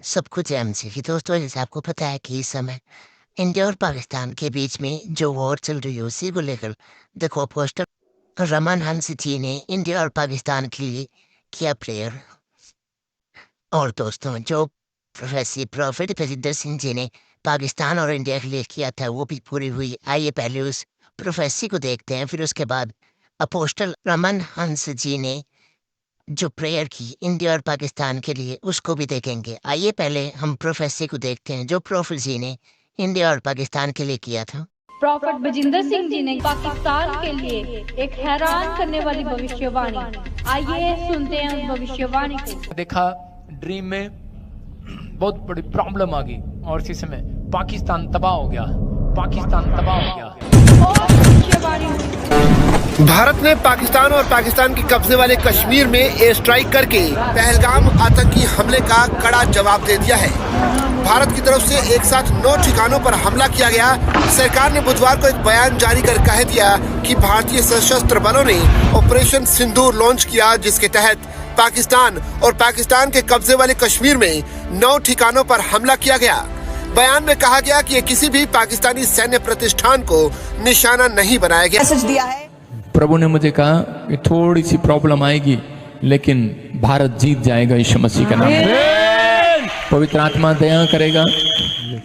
सब कुछ एमसी की दोस्तों, जैसे आपको पता है कि इस समय इंडिया और पाकिस्तान के बीच में जो वॉर चल रही है उसी को लेकर देखो पोस्टर रमन हंस जी ने इंडिया और पाकिस्तान के लिए किया प्रेयर। और दोस्तों जो प्रोफेसर प्रॉफिट प्रजिंदर सिंह जी ने पाकिस्तान और इंडिया के लिए किया था वो भी पूरी हुई। आइए पहले उस प्रोफेसी को देखते हैं, फिर उसके बाद अपोस्टल रमन हंस जी ने जो प्रेयर की इंडिया और पाकिस्तान के लिए उसको भी देखेंगे। आइए पहले हम प्रोफेसी को देखते हैं जो प्रोफेट जी ने इंडिया और पाकिस्तान के लिए किया था। प्रॉफिट बजिंदर सिंह जी ने पाकिस्तान के लिए एक हैरान करने वाली भविष्यवाणी। आइए सुनते हैं उस भविष्यवाणी को। देखा ड्रीम में बहुत बड़ी प्रॉब्लम आ गई और इसी समय पाकिस्तान तबाह हो गया। पाकिस्तान तबाह हो गया। और भविष्यवाणी भारत ने पाकिस्तान और पाकिस्तान के कब्जे वाले कश्मीर में एयर स्ट्राइक करके पहलगाम आतंकी हमले का कड़ा जवाब दे दिया है। भारत की तरफ से एक साथ 9 ठिकानों पर हमला किया गया। सरकार ने बुधवार को एक बयान जारी कर कह दिया कि भारतीय सशस्त्र बलों ने ऑपरेशन सिंदूर लॉन्च किया, जिसके तहत पाकिस्तान और पाकिस्तान के कब्जे वाले कश्मीर में 9 ठिकानों पर हमला किया गया। बयान में कहा गया कि ये किसी भी पाकिस्तानी सैन्य प्रतिष्ठान को निशाना नहीं बनाया गया। मैसेज दिया है। प्रभु ने मुझे कहा कि थोड़ी सी प्रॉब्लम आएगी लेकिन भारत जीत जाएगा यीशु मसीह का नाम में। पवित्र आत्मा दया करेगा।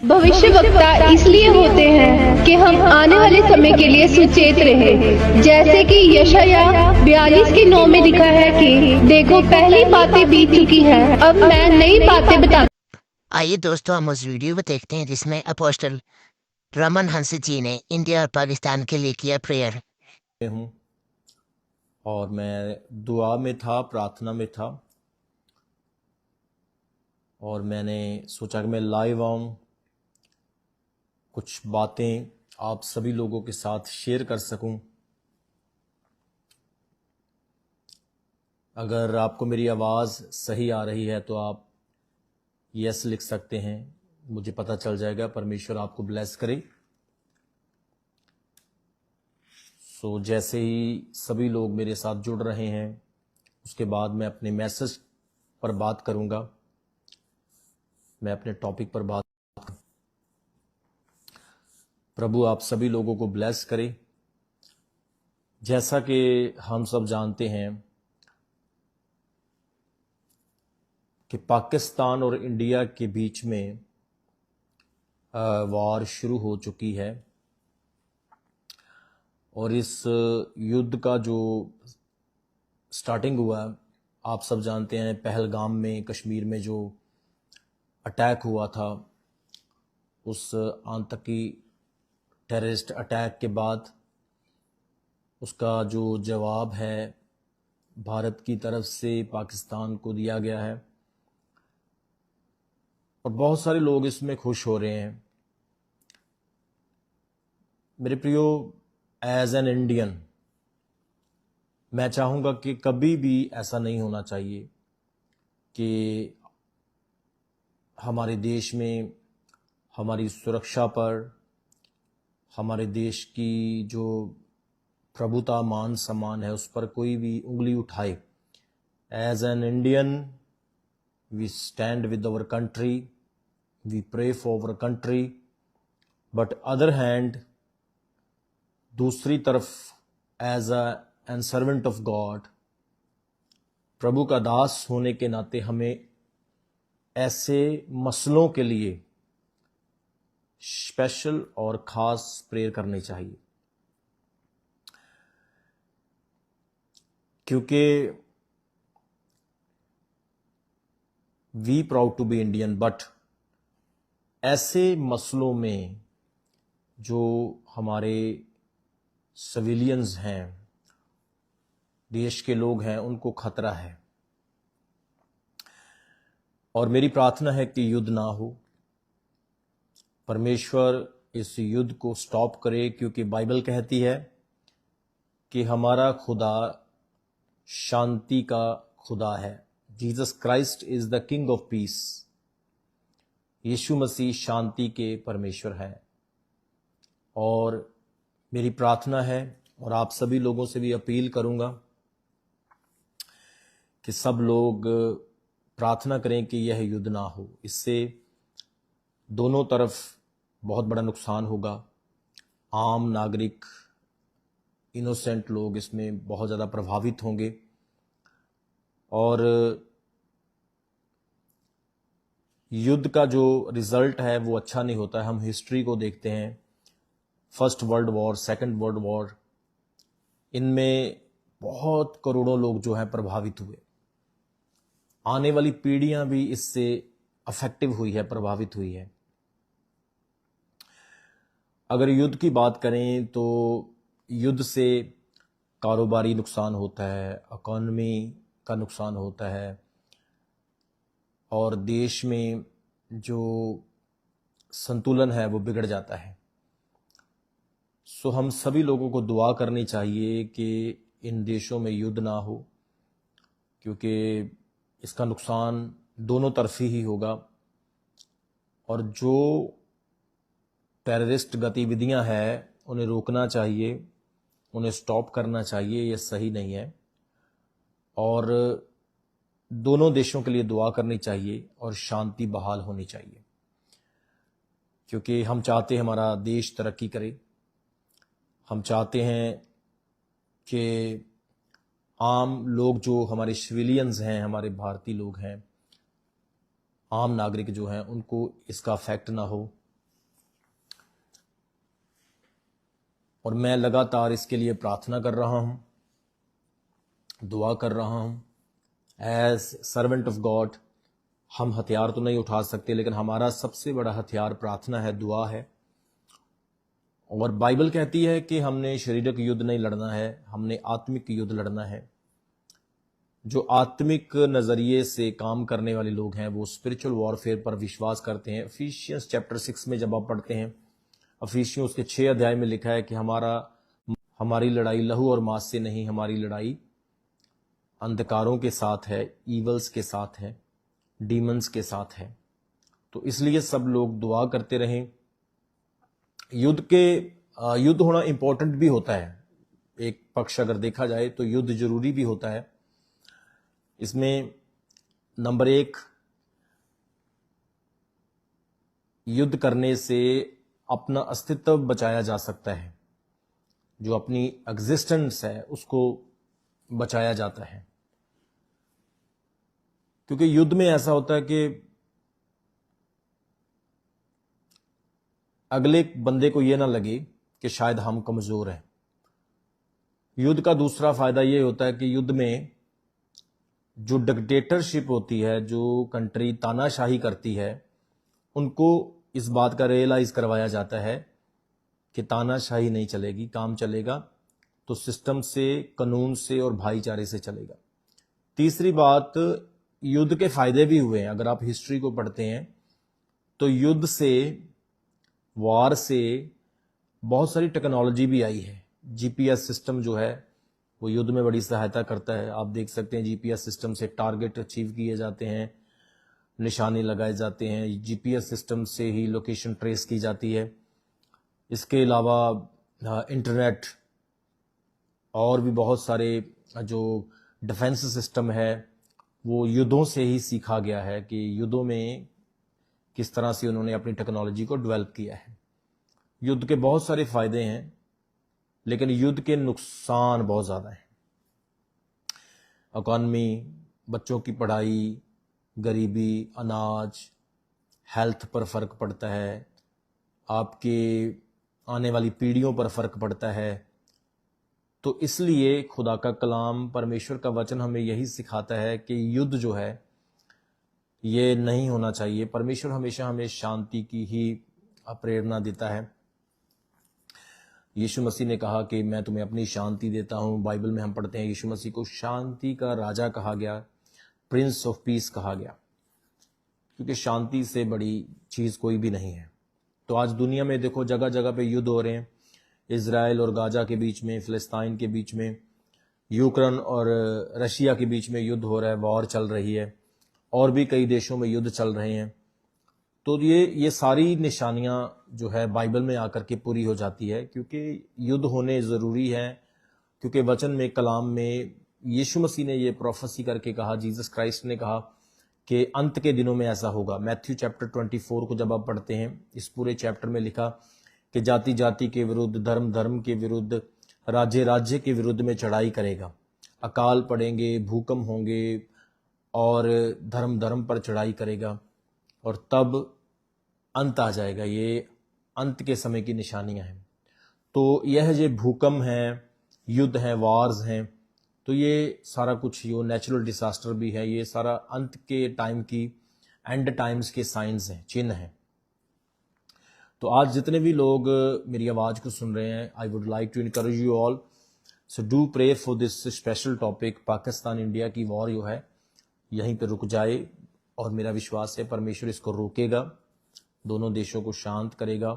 भविष्य वक्ता इसलिए होते हैं कि हम आने वाले समय के लिए सुचेत रहें। जैसे कि यशाया 42:9 में लिखा है कि देखो पहली बातें बीत चुकी हैं, अब मैं नई बातें बता। आइए दोस्तों हम उस वीडियो को देखते हैं जिसमें अपोस्टल रमन हंस जी ने इंडिया और पाकिस्तान के लिए किया प्रेयर। हूँ और मैं दुआ में था, प्रार्थना में था और मैंने सोचा कि मैं लाइव आऊँ, कुछ बातें आप सभी लोगों के साथ शेयर कर सकूं। अगर आपको मेरी आवाज़ सही आ रही है तो आप यस लिख सकते हैं, मुझे पता चल जाएगा। परमेश्वर आपको ब्लेस करे। सो जैसे ही सभी लोग मेरे साथ जुड़ रहे हैं उसके बाद मैं अपने मैसेज पर बात करूंगा। मैं अपने टॉपिक पर बात। प्रभु आप सभी लोगों को ब्लेस करे। जैसा कि हम सब जानते हैं कि पाकिस्तान और इंडिया के बीच में वार शुरू हो चुकी है और इस युद्ध का जो स्टार्टिंग हुआ, आप सब जानते हैं, पहलगाम में कश्मीर में जो अटैक हुआ था, उस आतंकी टेररिस्ट अटैक के बाद उसका जो जवाब है भारत की तरफ से पाकिस्तान को दिया गया है और बहुत सारे लोग इसमें खुश हो रहे हैं। मेरे प्रियो, एज एन इंडियन मैं चाहूँगा कि कभी भी ऐसा नहीं होना चाहिए कि हमारे देश में हमारी सुरक्षा पर, हमारे देश की जो प्रभुता मान सम्मान है उस पर कोई भी उंगली उठाए। As an Indian we stand with our country, we pray for our country, but other hand दूसरी तरफ as an servant of God, प्रभु का दास होने के नाते हमें ऐसे मसलों के लिए स्पेशल और खास प्रेयर करनी चाहिए, क्योंकि we proud to be Indian, but ऐसे मसलों में जो हमारे सिविलियंस हैं, देश के लोग हैं, उनको खतरा है। और मेरी प्रार्थना है कि युद्ध ना हो, परमेश्वर इस युद्ध को स्टॉप करे, क्योंकि बाइबल कहती है कि हमारा खुदा शांति का खुदा है। Jesus Christ is the king of peace. यीशु मसीह शांति के परमेश्वर है। और मेरी प्रार्थना है और आप सभी लोगों से भी अपील करूंगा कि सब लोग प्रार्थना करें कि यह युद्ध ना हो। इससे दोनों तरफ बहुत बड़ा नुकसान होगा। आम नागरिक, इनोसेंट लोग इसमें बहुत ज़्यादा प्रभावित होंगे और युद्ध का जो रिजल्ट है वो अच्छा नहीं होता है। हम हिस्ट्री को देखते हैं, first world war, second world war, इनमें बहुत करोड़ों लोग जो हैं प्रभावित हुए। आने वाली पीढ़ियां भी इससे अफेक्टिव हुई है, प्रभावित हुई है। अगर युद्ध की बात करें तो युद्ध से कारोबारी नुकसान होता है, इकोनॉमी का नुकसान होता है और देश में जो संतुलन है वो बिगड़ जाता है। सो हम सभी लोगों को दुआ करनी चाहिए कि इन देशों में युद्ध ना हो, क्योंकि इसका नुकसान दोनों तरफी ही होगा और जो टेररिस्ट गतिविधियां हैं उन्हें रोकना चाहिए, उन्हें स्टॉप करना चाहिए। ये सही नहीं है और दोनों देशों के लिए दुआ करनी चाहिए और शांति बहाल होनी चाहिए, क्योंकि हम चाहते हैं हमारा देश तरक्की करे। हम चाहते हैं कि आम लोग जो हमारे सिविलियंस हैं, हमारे भारतीय लोग हैं, आम नागरिक जो हैं, उनको इसका अफेक्ट ना हो। और मैं लगातार इसके लिए प्रार्थना कर रहा हूं, दुआ कर रहा हूं। एज सर्वेंट ऑफ गॉड हम हथियार तो नहीं उठा सकते, लेकिन हमारा सबसे बड़ा हथियार प्रार्थना है, दुआ है। और बाइबल कहती है कि हमने शारीरिक युद्ध नहीं लड़ना है, हमने आत्मिक युद्ध लड़ना है। जो आत्मिक नजरिए से काम करने वाले लोग हैं वो स्पिरिचुअल वॉरफेयर पर विश्वास करते हैं। इफिशियंस चैप्टर 6 में जब आप पढ़ते हैं, इफिशियंस उसके 6 अध्याय में लिखा है कि हमारी लड़ाई लहू और मांस से नहीं, हमारी लड़ाई अंधकारों के साथ है, ईवल्स के साथ है, डीमंस के साथ है। तो इसलिए सब लोग दुआ करते रहें। युद्ध होना इंपॉर्टेंट भी होता है। एक पक्ष अगर देखा जाए तो युद्ध जरूरी भी होता है। इसमें नंबर 1, युद्ध करने से अपना अस्तित्व बचाया जा सकता है, जो अपनी एग्जिस्टेंस है उसको बचाया जाता है। क्योंकि युद्ध में ऐसा होता है कि अगले बंदे को यह ना लगे कि शायद हम कमजोर हैं। युद्ध का दूसरा फायदा यह होता है कि युद्ध में जो डिक्टेटरशिप होती है, जो कंट्री तानाशाही करती है, उनको इस बात का रियलाइज करवाया जाता है कि तानाशाही नहीं चलेगी, काम चलेगा तो सिस्टम से, कानून से और भाईचारे से चलेगा। तीसरी बात, युद्ध के फायदे भी हुए हैं। अगर आप हिस्ट्री को पढ़ते हैं तो युद्ध से, वार से बहुत सारी टेक्नोलॉजी भी आई है। जीपीएस सिस्टम जो है वो युद्ध में बड़ी सहायता करता है। आप देख सकते हैं जीपीएस सिस्टम से टारगेट अचीव किए जाते हैं, निशाने लगाए जाते हैं। जीपीएस सिस्टम से ही लोकेशन ट्रेस की जाती है। इसके अलावा इंटरनेट और भी बहुत सारे जो डिफेंस सिस्टम है वो युद्धों से ही सीखा गया है कि युद्धों में किस तरह से उन्होंने अपनी टेक्नोलॉजी को डेवलप किया है। युद्ध के बहुत सारे फायदे हैं, लेकिन युद्ध के नुकसान बहुत ज़्यादा हैं। इकॉनमी, बच्चों की पढ़ाई, गरीबी, अनाज, हेल्थ पर फ़र्क पड़ता है, आपके आने वाली पीढ़ियों पर फ़र्क पड़ता है। तो इसलिए खुदा का कलाम, परमेश्वर का वचन हमें यही सिखाता है कि युद्ध जो है ये नहीं होना चाहिए। परमेश्वर हमेशा हमें शांति की ही प्रेरणा देता है। यीशु मसीह ने कहा कि मैं तुम्हें अपनी शांति देता हूँ। बाइबल में हम पढ़ते हैं यीशु मसीह को शांति का राजा कहा गया, प्रिंस ऑफ पीस कहा गया, क्योंकि शांति से बड़ी चीज़ कोई भी नहीं है। तो आज दुनिया में देखो, जगह जगह पे युद्ध हो रहे हैं। इजराइल और गाजा के बीच में, फिलिस्तीन के बीच में, यूक्रेन और रशिया के बीच में युद्ध हो रहा है, वॉर चल रही है, और भी कई देशों में युद्ध चल रहे हैं। तो ये सारी निशानियां जो है बाइबल में आकर के पूरी हो जाती है, क्योंकि युद्ध होने ज़रूरी है। क्योंकि वचन में, कलाम में यीशु मसीह ने ये प्रोफेसी करके कहा, जीसस क्राइस्ट ने कहा कि अंत के दिनों में ऐसा होगा। मैथ्यू चैप्टर 24 को जब आप पढ़ते हैं, इस पूरे चैप्टर में लिखा कि जाति जाति के विरुद्ध, धर्म धर्म के विरुद्ध, राज्य राज्य के विरुद्ध में चढ़ाई करेगा, अकाल पड़ेंगे, भूकंप होंगे और धर्म धर्म पर चढ़ाई करेगा और तब अंत आ जाएगा। ये अंत के समय की निशानियां हैं। तो यह जो भूकंप हैं, युद्ध हैं, वार्स हैं, तो ये सारा कुछ यो नेचुरल डिसास्टर भी है, ये सारा अंत के टाइम की, एंड टाइम्स के साइंस हैं, चिन्ह हैं। तो आज जितने भी लोग मेरी आवाज़ को सुन रहे हैं, I would like to encourage you all, so do pray for this special topic. Pakistan India की वॉर जो है यहीं पे रुक जाए और मेरा विश्वास है परमेश्वर इसको रोकेगा, दोनों देशों को शांत करेगा,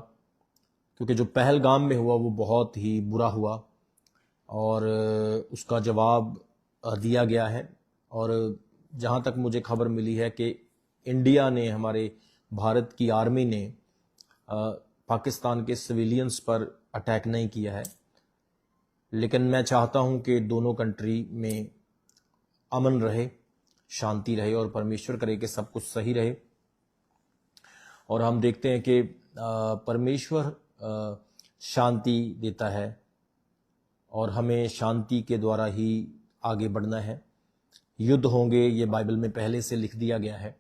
क्योंकि जो पहलगाम में हुआ वो बहुत ही बुरा हुआ और उसका जवाब दिया गया है। और जहाँ तक मुझे खबर मिली है कि इंडिया ने, हमारे भारत की आर्मी ने पाकिस्तान के सिविलियंस पर अटैक नहीं किया है, लेकिन मैं चाहता हूँ कि दोनों कंट्री में अमन रहे, शांति रहे और परमेश्वर करे कि सब कुछ सही रहे। और हम देखते हैं कि परमेश्वर शांति देता है और हमें शांति के द्वारा ही आगे बढ़ना है। युद्ध होंगे, ये बाइबल में पहले से लिख दिया गया है,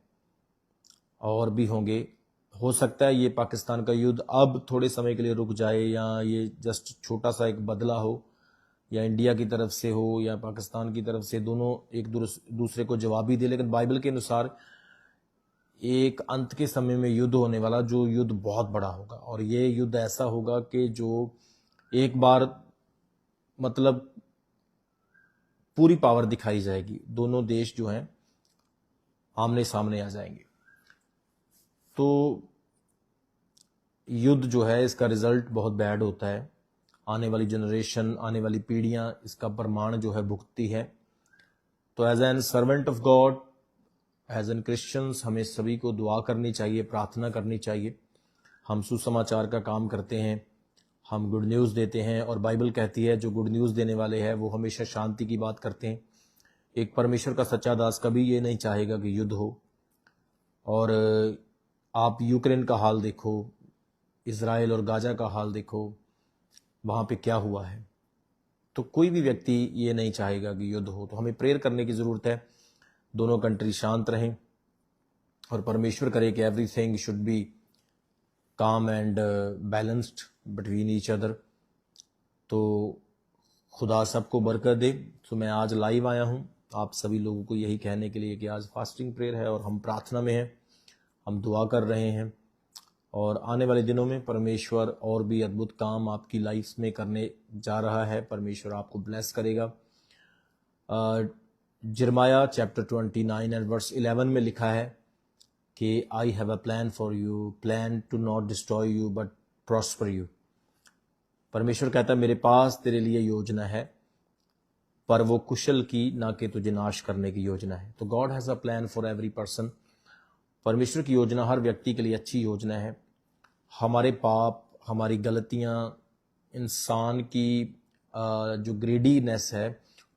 और भी होंगे। हो सकता है ये पाकिस्तान का युद्ध अब थोड़े समय के लिए रुक जाए, या ये जस्ट छोटा सा एक बदला हो, या इंडिया की तरफ से हो या पाकिस्तान की तरफ से, दोनों एक दूसरे को जवाब ही दे। लेकिन बाइबल के अनुसार एक अंत के समय में युद्ध होने वाला, जो युद्ध बहुत बड़ा होगा, और ये युद्ध ऐसा होगा कि जो एक बार मतलब पूरी पावर दिखाई जाएगी, दोनों देश जो हैं आमने सामने आ जाएंगे। तो युद्ध जो है इसका रिजल्ट बहुत बैड होता है। आने वाली जनरेशन, आने वाली पीढ़ियां इसका प्रमाण जो है भुगतती है। तो as an servant of God, as an Christians, हमें सभी को दुआ करनी चाहिए, प्रार्थना करनी चाहिए। हम सुसमाचार का काम करते हैं, हम गुड न्यूज़ देते हैं, और बाइबल कहती है जो गुड न्यूज़ देने वाले हैं वो हमेशा शांति की बात करते हैं। एक परमेश्वर का सच्चा दास कभी ये नहीं चाहेगा कि युद्ध हो। और आप यूक्रेन का हाल देखो, इज़राइल और गाजा का हाल देखो, वहाँ पे क्या हुआ है। तो कोई भी व्यक्ति ये नहीं चाहेगा कि युद्ध हो। तो हमें प्रेयर करने की ज़रूरत है, दोनों कंट्री शांत रहें, और परमेश्वर करे कि एवरीथिंग शुड बी काम and balanced between each other. तो खुदा सबको बरकत दे। तो मैं आज लाइव आया हूँ आप सभी लोगों को यही कहने के लिए कि आज फास्टिंग प्रेयर है और हम प्रार्थना में हैं, हम दुआ कर रहे हैं, और आने वाले दिनों में परमेश्वर और भी अद्भुत काम आपकी लाइफ में करने जा रहा है। परमेश्वर आपको ब्लेस करेगा। जिर्माया चैप्टर 29 एंड वर्स 11 में लिखा है कि I have a plan for you, plan to not destroy you but prosper you. परमेश्वर कहता है मेरे पास तेरे लिए योजना है, पर वो कुशल की, ना कि तुझे नाश करने की योजना है। तो God has a plan for every person. परमेश्वर की योजना हर व्यक्ति के लिए अच्छी योजना है। हमारे पाप, हमारी गलतियां, इंसान की जो ग्रेडीनेस है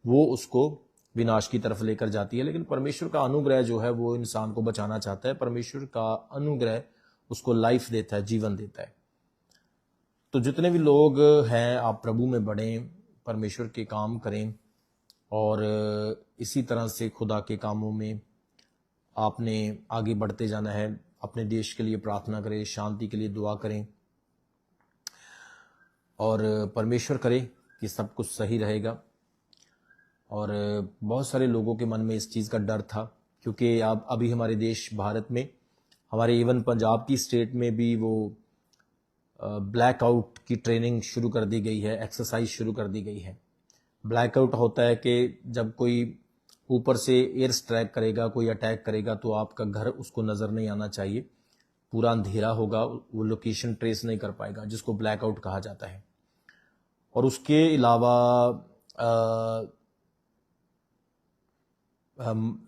वो उसको विनाश की तरफ लेकर जाती है, लेकिन परमेश्वर का अनुग्रह जो है वो इंसान को बचाना चाहता है। परमेश्वर का अनुग्रह उसको लाइफ देता है, जीवन देता है। तो जितने भी लोग हैं, आप प्रभु में बढ़ें, परमेश्वर के काम करें, और इसी तरह से खुदा के कामों में आपने आगे बढ़ते जाना है। अपने देश के लिए प्रार्थना करें, शांति के लिए दुआ करें, और परमेश्वर करे कि सब कुछ सही रहेगा। और बहुत सारे लोगों के मन में इस चीज़ का डर था, क्योंकि अब अभी हमारे देश भारत में, हमारे इवन पंजाब की स्टेट में भी वो ब्लैकआउट की ट्रेनिंग शुरू कर दी गई है, एक्सरसाइज शुरू कर दी गई है। ब्लैकआउट होता है कि जब कोई ऊपर से एयर स्ट्राइक करेगा, कोई अटैक करेगा, तो आपका घर उसको नज़र नहीं आना चाहिए, पूरा अंधेरा होगा, वो लोकेशन ट्रेस नहीं कर पाएगा, जिसको ब्लैकआउट कहा जाता है। और उसके अलावा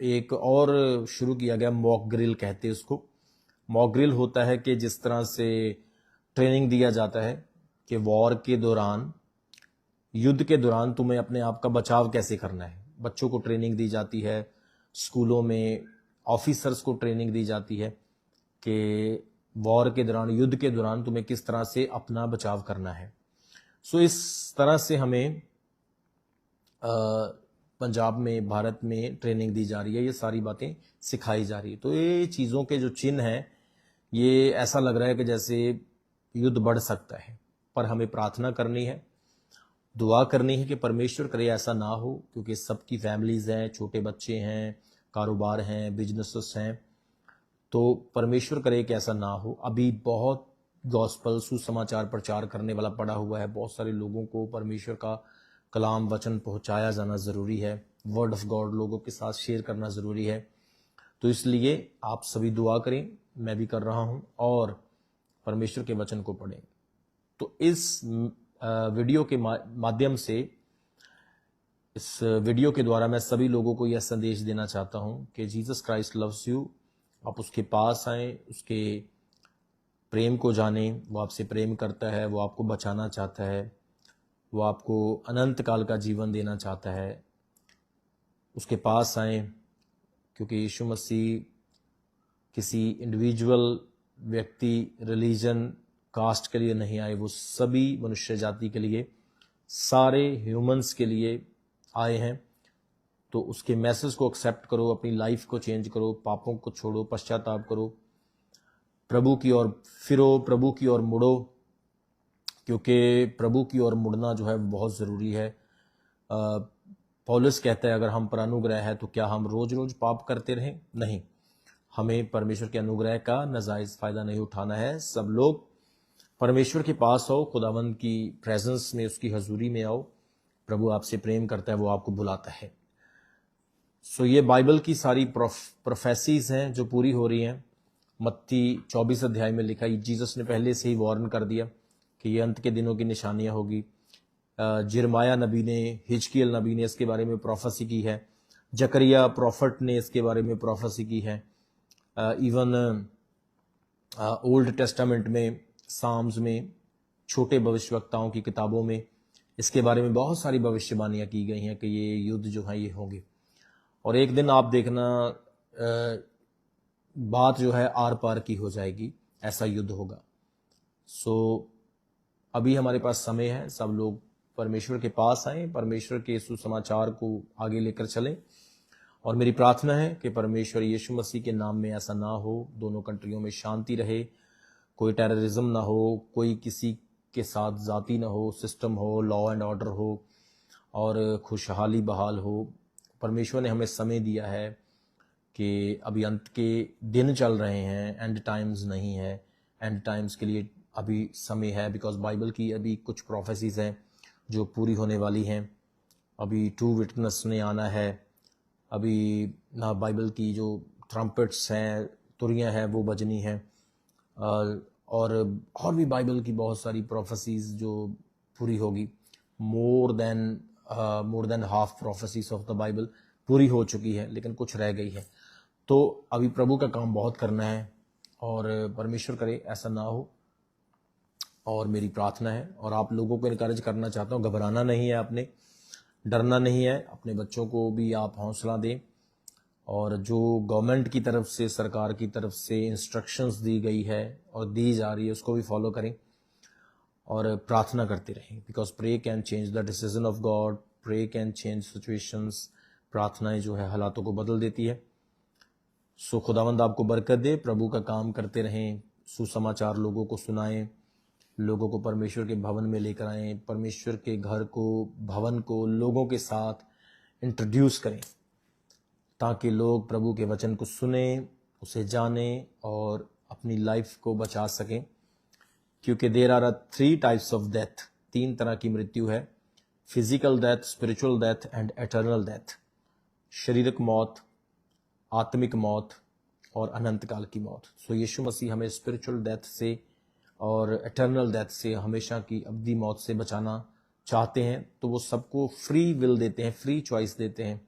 एक और शुरू किया गया, मॉक ग्रिल कहते हैं उसको। मॉक ग्रिल होता है कि जिस तरह से ट्रेनिंग दिया जाता है कि वॉर के दौरान, युद्ध के दौरान तुम्हें अपने आप का बचाव कैसे करना है। बच्चों को ट्रेनिंग दी जाती है, स्कूलों में ऑफिसर्स को ट्रेनिंग दी जाती है कि वॉर के दौरान, युद्ध के दौरान तुम्हें किस तरह से अपना बचाव करना है। सो इस तरह से हमें पंजाब में, भारत में ट्रेनिंग दी जा रही है, ये सारी बातें सिखाई जा रही है। तो ये चीज़ों के जो चिन्ह हैं, ये ऐसा लग रहा है कि जैसे युद्ध बढ़ सकता है, पर हमें प्रार्थना करनी है, दुआ करनी है कि परमेश्वर करे ऐसा ना हो, क्योंकि सबकी फैमिलीज हैं, छोटे बच्चे हैं, कारोबार हैं, बिजनेसेस हैं, तो परमेश्वर करे कि ऐसा ना हो। अभी बहुत गॉस्पल, सुसमाचार प्रचार करने वाला पड़ा हुआ है, बहुत सारे लोगों को परमेश्वर का कलाम, वचन पहुंचाया जाना ज़रूरी है, वर्ड ऑफ गॉड लोगों के साथ शेयर करना ज़रूरी है। तो इसलिए आप सभी दुआ करें, मैं भी कर रहा हूं, और परमेश्वर के वचन को पढ़ें। तो इस वीडियो के माध्यम से, इस वीडियो के द्वारा मैं सभी लोगों को यह संदेश देना चाहता हूं कि जीसस क्राइस्ट लव्स यू। आप उसके पास आएं, उसके प्रेम को जानें। वो आपसे प्रेम करता है, वो आपको बचाना चाहता है, वो आपको अनंत काल का जीवन देना चाहता है। उसके पास आएं, क्योंकि यीशु मसीह किसी इंडिविजुअल व्यक्ति, रिलीजन, कास्ट के लिए नहीं आए, वो सभी मनुष्य जाति के लिए, सारे ह्यूमंस के लिए आए हैं। तो उसके मैसेज को एक्सेप्ट करो, अपनी लाइफ को चेंज करो, पापों को छोड़ो, पश्चाताप करो, प्रभु की ओर फिरो, प्रभु की ओर मुड़ो, क्योंकि प्रभु की ओर मुड़ना जो है बहुत ज़रूरी है। पौलुस कहता है, अगर हम पर अनुग्रह है तो क्या हम रोज रोज पाप करते रहें? नहीं, हमें परमेश्वर के अनुग्रह का नाजायज फायदा नहीं उठाना है। सब लोग परमेश्वर के पास आओ, खुदावंद की प्रेजेंस में, उसकी हजूरी में आओ। प्रभु आपसे प्रेम करता है, वो आपको बुलाता है। सो ये बाइबल की सारी प्रोफेसीज हैं जो पूरी हो रही हैं। मत्ती 24 अध्याय में लिखा है, जीसस ने पहले से ही वार्न कर दिया कि ये अंत के दिनों की निशानियां होगी। जिरमाया नबी ने, हिजकियल नबी ने इसके बारे में प्रोफेसी की है, जकरिया प्रॉफिट ने इसके बारे में प्रोफेसी की है। इवन ओल्ड टेस्टामेंट में, साम्स में, छोटे भविष्यवक्ताओं की किताबों में इसके बारे में बहुत सारी भविष्यवाणियां की गई हैं कि ये युद्ध जो है ये होंगे, और एक दिन आप देखना बात जो है आर पार की हो जाएगी, ऐसा युद्ध होगा। सो अभी हमारे पास समय है, सब लोग परमेश्वर के पास आएं, परमेश्वर के सुसमाचार को आगे लेकर चलें। और मेरी प्रार्थना है कि परमेश्वर यीशु मसीह के नाम में ऐसा ना हो, दोनों कंट्रियों में शांति रहे, कोई टेररिज्म ना हो, कोई किसी के साथ जाति ना हो, सिस्टम हो, लॉ एंड ऑर्डर हो, और खुशहाली बहाल हो। परमेश्वर ने हमें समय दिया है कि अभी अंत के दिन चल रहे हैं, एंड टाइम्स नहीं है। एंड टाइम्स के लिए अभी समय है, बिकॉज बाइबल की अभी कुछ प्रोफेसीज हैं जो पूरी होने वाली हैं। अभी 2 विटनेस ने आना है, अभी ना बाइबल की जो ट्रम्पेट्स हैं, तुरियां हैं, वो बजनी हैं, और भी बाइबल की बहुत सारी प्रोफेसीज जो पूरी होगी। More than half prophecies of the Bible पूरी हो चुकी है, लेकिन कुछ रह गई है। तो अभी प्रभु का काम बहुत करना है, और परमेश्वर करे ऐसा ना हो। और मेरी प्रार्थना है, और आप लोगों को इनकरेज करना चाहता हूँ, घबराना नहीं है, आपने डरना नहीं है। अपने बच्चों को भी आप हौसला दें, और जो गवर्नमेंट की तरफ से, सरकार की तरफ से इंस्ट्रक्शंस दी गई है और दी जा रही है, उसको भी फॉलो करें और प्रार्थना करते रहें, because pray can change the decision of God, pray can change situations. प्रार्थनाएं जो है हालातों को बदल देती है। सो खुदावंद आपको बरकत दे, प्रभु का काम करते रहें, सुसमाचार लोगों को सुनाएं, लोगों को परमेश्वर के भवन में लेकर आएं, परमेश्वर के घर को, भवन को लोगों के साथ इंट्रोड्यूस करें, ताकि लोग प्रभु के वचन को सुने, उसे जानें और अपनी लाइफ को बचा सकें। क्योंकि there are 3 types of death, 3 तरह की मृत्यु है, physical death, spiritual death and eternal death. शारीरिक मौत, आत्मिक मौत और अनंत काल की मौत। सो यीशु मसीह हमें स्पिरिचुअल डेथ से और एटर्नल डेथ से, हमेशा की अवधि मौत से बचाना चाहते हैं। तो वो सबको फ्री विल देते हैं, फ्री चॉइस देते हैं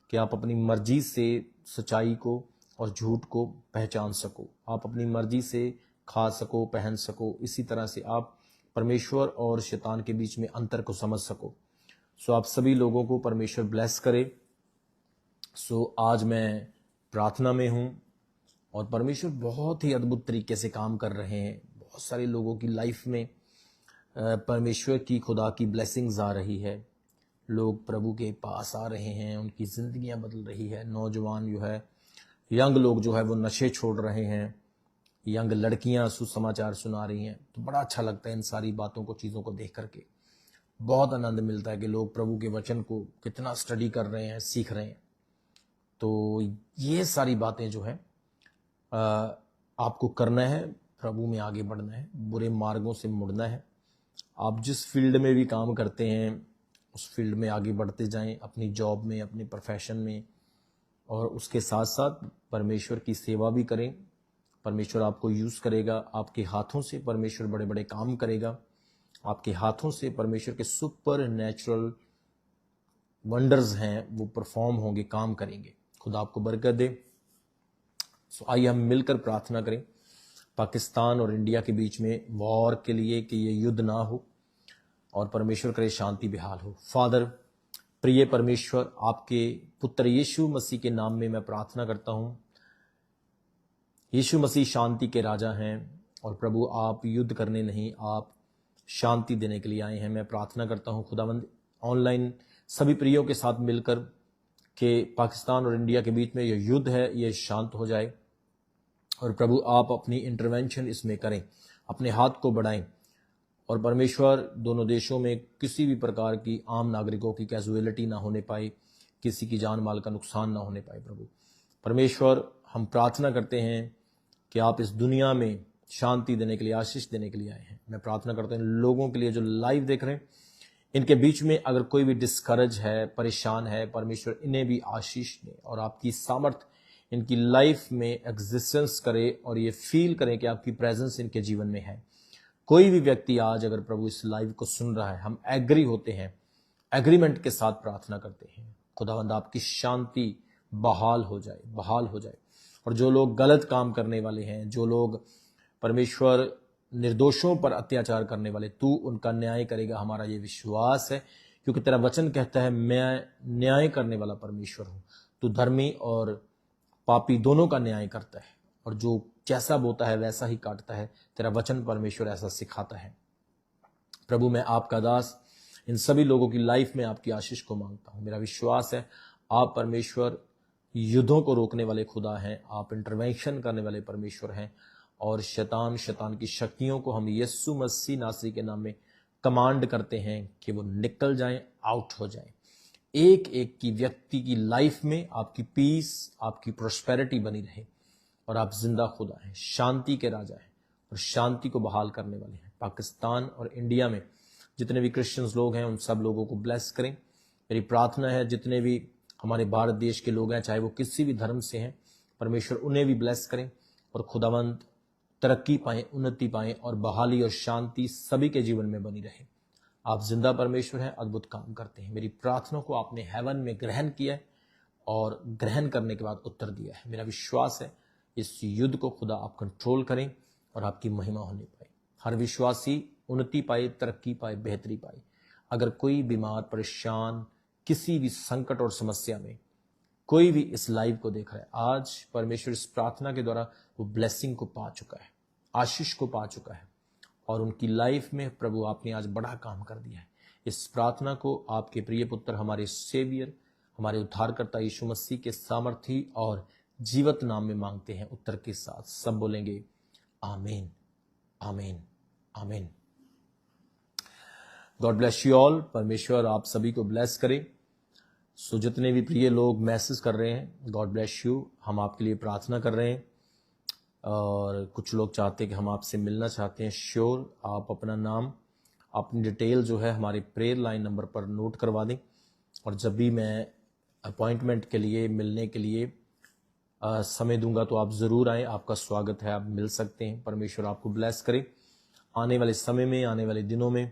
कि आप अपनी मर्जी से सच्चाई को और झूठ को पहचान सको, आप अपनी मर्जी से खा सको, पहन सको, इसी तरह से आप परमेश्वर और शैतान के बीच में अंतर को समझ सको। सो आप सभी लोगों को परमेश्वर ब्लेस करे। सो आज मैं प्रार्थना में हूँ और परमेश्वर बहुत ही अद्भुत तरीके से काम कर रहे हैं। बहुत सारे लोगों की लाइफ में परमेश्वर की, खुदा की ब्लेसिंग्स आ रही है। लोग प्रभु के पास आ रहे हैं, उनकी जिंदगियां बदल रही है। नौजवान जो है, यंग लोग जो है वो नशे छोड़ रहे हैं, यंग लड़कियां सुसमाचार सुना रही हैं। तो बड़ा अच्छा लगता है इन सारी बातों को, चीज़ों को देख करके बहुत आनंद मिलता है कि लोग प्रभु के वचन को कितना स्टडी कर रहे हैं, सीख रहे हैं। तो ये सारी बातें जो है आपको करना है, प्रभु में आगे बढ़ना है, बुरे मार्गों से मुड़ना है। आप जिस फील्ड में भी काम करते हैं उस फील्ड में आगे बढ़ते जाएं, अपनी जॉब में, अपने प्रोफेशन में, और उसके साथ साथ परमेश्वर की सेवा भी करें। परमेश्वर आपको यूज़ करेगा, आपके हाथों से परमेश्वर बड़े बड़े काम करेगा। आपके हाथों से परमेश्वर के सुपर नेचुरल वंडर्स हैं वो परफॉर्म होंगे, काम करेंगे। खुदा आपको बरकत दे। सो आइए हम मिलकर प्रार्थना करें पाकिस्तान और इंडिया के बीच में वॉर के लिए, कि ये युद्ध ना हो और परमेश्वर करे शांति बेहाल हो। फादर, प्रिय परमेश्वर, आपके पुत्र यीशु मसीह के नाम में मैं प्रार्थना करता हूँ। यीशु मसीह शांति के राजा हैं और प्रभु आप युद्ध करने नहीं, आप शांति देने के लिए आए हैं। मैं प्रार्थना करता हूँ खुदावंद, ऑनलाइन सभी प्रियों के साथ मिलकर कि पाकिस्तान और इंडिया के बीच में ये युद्ध है, ये शांत हो जाए और प्रभु आप अपनी इंटरवेंशन इसमें करें, अपने हाथ को बढ़ाएं और परमेश्वर दोनों देशों में किसी भी प्रकार की आम नागरिकों की कैजुअलिटी ना होने पाए, किसी की जान माल का नुकसान ना होने पाए। प्रभु परमेश्वर, हम प्रार्थना करते हैं कि आप इस दुनिया में शांति देने के लिए, आशीष देने के लिए आए हैं। मैं प्रार्थना करता हूँ लोगों के लिए जो लाइव देख रहे हैं, इनके बीच में अगर कोई भी डिस्करेज है, परेशान है, परमेश्वर इन्हें भी आशीष दे और आपकी सामर्थ इनकी लाइफ में एग्जिस्टेंस करे और ये फील करें कि आपकी प्रेजेंस इनके जीवन में है। कोई भी व्यक्ति आज अगर प्रभु इस लाइव को सुन रहा है, हम एग्री होते हैं, एग्रीमेंट के साथ प्रार्थना करते हैं, खुदावंद आपकी शांति बहाल हो जाए, बहाल हो जाए। और जो लोग गलत काम करने वाले हैं, जो लोग परमेश्वर निर्दोषों पर अत्याचार करने वाले, तू उनका न्याय करेगा, हमारा ये विश्वास है, क्योंकि तेरा वचन कहता है मैं न्याय करने वाला परमेश्वर हूं। तू धर्मी और पापी दोनों का न्याय करता है और जो जैसा बोता है वैसा ही काटता है। तेरा वचन परमेश्वर ऐसा सिखाता है। प्रभु मैं आपका दास इन सभी लोगों की लाइफ में आपकी आशीष को मांगता हूं। मेरा विश्वास है आप परमेश्वर युद्धों को रोकने वाले खुदा हैं, आप इंटरवेंशन करने वाले परमेश्वर हैं और शैतान की शक्तियों को हम यीशु मसीह नासरी के नाम में कमांड करते हैं कि वो निकल जाएं, आउट हो जाएं। एक एक की व्यक्ति की लाइफ में आपकी पीस, आपकी प्रोस्पेरिटी बनी रहे और आप जिंदा खुदा हैं, शांति के राजा हैं और शांति को बहाल करने वाले हैं। पाकिस्तान और इंडिया में जितने भी क्रिश्चियंस लोग हैं उन सब लोगों को ब्लेस करें। मेरी प्रार्थना है जितने भी हमारे भारत देश के लोग हैं, चाहे वो किसी भी धर्म से हैं, परमेश्वर उन्हें भी ब्लेस करें और खुदावंद तरक्की पाएं, उन्नति पाएं और बहाली और शांति सभी के जीवन में बनी रहे। आप जिंदा परमेश्वर हैं, अद्भुत काम करते हैं। मेरी प्रार्थना को आपने हेवन में ग्रहण किया है और ग्रहण करने के बाद उत्तर दिया है। मेरा विश्वास है इस युद्ध को खुदा आप कंट्रोल करें और आपकी महिमा होने पाए। हर विश्वासी उन्नति पाए, तरक्की पाए, बेहतरी पाए। अगर कोई बीमार, परेशान, किसी भी संकट और समस्या में कोई भी इस लाइव को देख रहा है, आज परमेश्वर इस प्रार्थना के द्वारा वो ब्लेसिंग को पा चुका है, आशीष को पा चुका है और उनकी लाइफ में प्रभु आपने आज बड़ा काम कर दिया है। इस प्रार्थना को आपके प्रिय पुत्र, हमारे सेवियर, हमारे उद्धारकर्ता यीशु मसीह के सामर्थी और जीवत नाम में मांगते हैं। उत्तर के साथ सब बोलेंगे आमीन, आमीन, आमीन। God bless you all. परमेश्वर आप सभी को ब्लेस करे। सो जितने भी प्रिय लोग मैसेज कर रहे हैं, गॉड ब्लेस यू। हम आपके लिए प्रार्थना कर रहे हैं और कुछ लोग चाहते हैं कि हम आपसे मिलना चाहते हैं। श्योर, आप अपना नाम, अपनी डिटेल जो है हमारे प्रेयर लाइन नंबर पर नोट करवा दें और जब भी मैं अपॉइंटमेंट के लिए, मिलने के लिए समय दूंगा तो आप ज़रूर आएँ। आपका स्वागत है, आप मिल सकते हैं। परमेश्वर आपको ब्लेस करे। आने वाले समय में, आने वाले दिनों में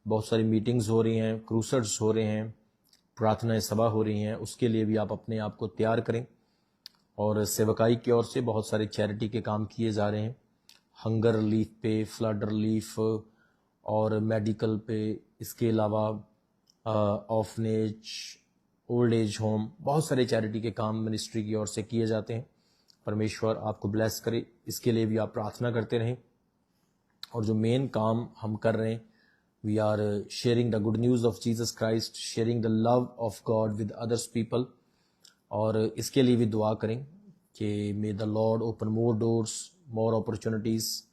बहुत सारी मीटिंग्स हो रही हैं, क्रूसेड्स हो रहे हैं, प्रार्थनाएं सभा हो रही हैं। उसके लिए भी आप अपने आप को तैयार करें और सेवकाई की ओर से बहुत सारे चैरिटी के काम किए जा रहे हैं। हंगर रिलीफ पे, फ्लड रिलीफ और मेडिकल पे, इसके अलावा ऑर्फनेज ओल्ड एज होम, बहुत सारे चैरिटी के काम मिनिस्ट्री की ओर से किए जाते हैं। परमेश्वर आपको ब्लेस करे, इसके लिए भी आप प्रार्थना करते रहें। और जो मेन काम हम कर रहे हैं, we are sharing the good news of Jesus Christ, sharing the love of God with others people. और इसके लिए भी दुआ करें कि may the Lord open more doors, more opportunities,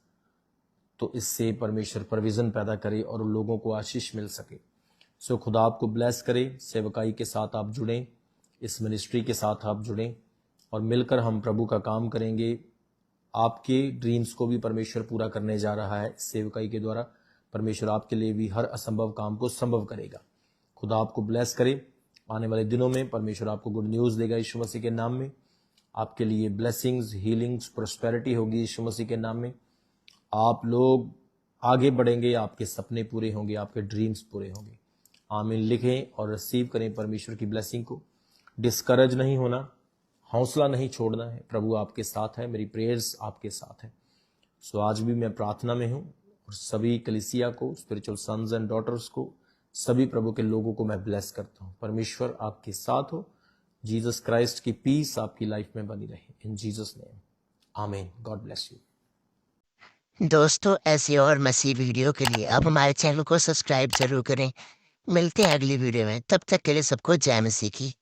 तो इससे परमेश्वर प्रोविज़न पैदा करे और उन लोगों को आशीष मिल सके। सो खुदा आपको ब्लेस करे। सेवकाई के साथ आप जुड़ें, इस मिनिस्ट्री के साथ आप जुड़ें और मिलकर हम प्रभु का काम करेंगे। आपके ड्रीम्स को भी परमेश्वर पूरा करने जा रहा है सेवकाई के द्वारा। परमेश्वर आपके लिए भी हर असंभव काम को संभव करेगा। खुदा आपको ब्लेस करे। आने वाले दिनों में परमेश्वर आपको गुड न्यूज़ देगा यीशु मसीह के नाम में। आपके लिए ब्लेसिंग्स, हीलिंग्स, प्रोस्पेरिटी होगी यीशु मसीह के नाम में। आप लोग आगे बढ़ेंगे, आपके सपने पूरे होंगे, आपके ड्रीम्स पूरे होंगे। आमीन लिखें और रिसीव करें परमेश्वर की ब्लेसिंग को। डिस्करेज नहीं होना, हौसला नहीं छोड़ना है। प्रभु आपके साथ है, मेरी प्रेयर्स आपके साथ है। सो आज भी मैं प्रार्थना में हूँ और सभी कलीसिया को, स्पिरिचुअल सन्स एंड डॉटर्स को, सभी प्रभु के लोगों को मैं ब्लेस करता हूँ। परमेश्वर आपके साथ हो। जीसस क्राइस्ट की पीस आपकी लाइफ में बनी रहे। इन जीसस नेम, आमीन। God bless you. दोस्तों, ऐसी और मसीह वीडियो के लिए आप हमारे चैनल को सब्सक्राइब जरूर करें। मिलते हैं अगली वीडियो में, तब तक के लिए सबको जय मसीह की।